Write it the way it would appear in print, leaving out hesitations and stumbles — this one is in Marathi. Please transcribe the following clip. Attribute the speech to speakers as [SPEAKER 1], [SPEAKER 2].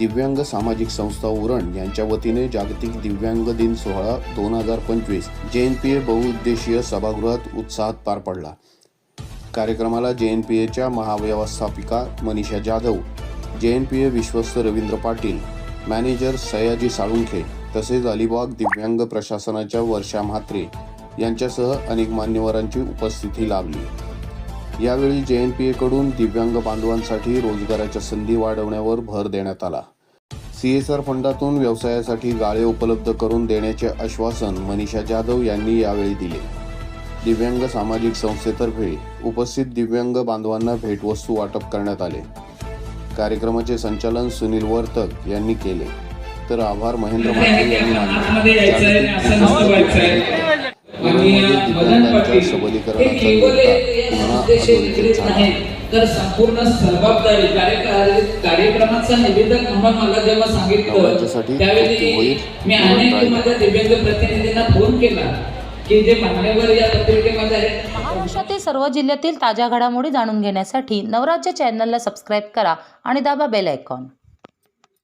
[SPEAKER 1] दिव्यांग सामाजिक संस्था उरण यांच्या वतीने जागतिक दिव्यांग दिन सोहळा 2025 JNPA बहुउद्देशीय सभागृहात उत्साहात पार पडला। कार्यक्रमाला JNPAच्या महाव्यवस्थापिका मनीषा जाधव, JNPA विश्वस्त रवींद्र पाटील, मॅनेजर सयाजी साळुंखे तसेच अलिबाग दिव्यांग प्रशासनाच्या वर्षा म्हात्रे यांच्यासह अनेक मान्यवरांची उपस्थिती लाभली। यावेळी JNPA कडून दिव्यांग बांधवांसाठी रोजगाराच्या संधी वाढवण्यावर भर देण्यात आला। CSR फंडातून व्यवसायासाठी गाळे उपलब्ध करून देण्याचे आश्वासन मनीषा जाधव यांनी यावेळी दिले। दिव्यांग सामाजिक संस्थेतर्फे उपस्थित दिव्यांग बांधवांना भेटवस्तू वाटप करण्यात आले। कार्यक्रमाचे संचालन सुनील वर्तक यांनी केले, तर आभार महेंद्र माने यांनी मानले।
[SPEAKER 2] तर संपूर्ण जबाबदारी कार्यक्रमाचा निवेदक म्हणून मला जेव्हा सांगितलं त्यावेळी मी अनेक माझ्या दिव्यांग प्रतिनिधींना फोन केला की जे मान्यवर या पत्रिकेमध्ये आहेत।
[SPEAKER 3] महाराष्ट्रातील सर्व जिल्ह्यातील ताज्या घडामोडी जाणून घेण्यासाठी नवराज्य चॅनलला सबस्क्राईब करा आणि दाबा बेल आयकॉन।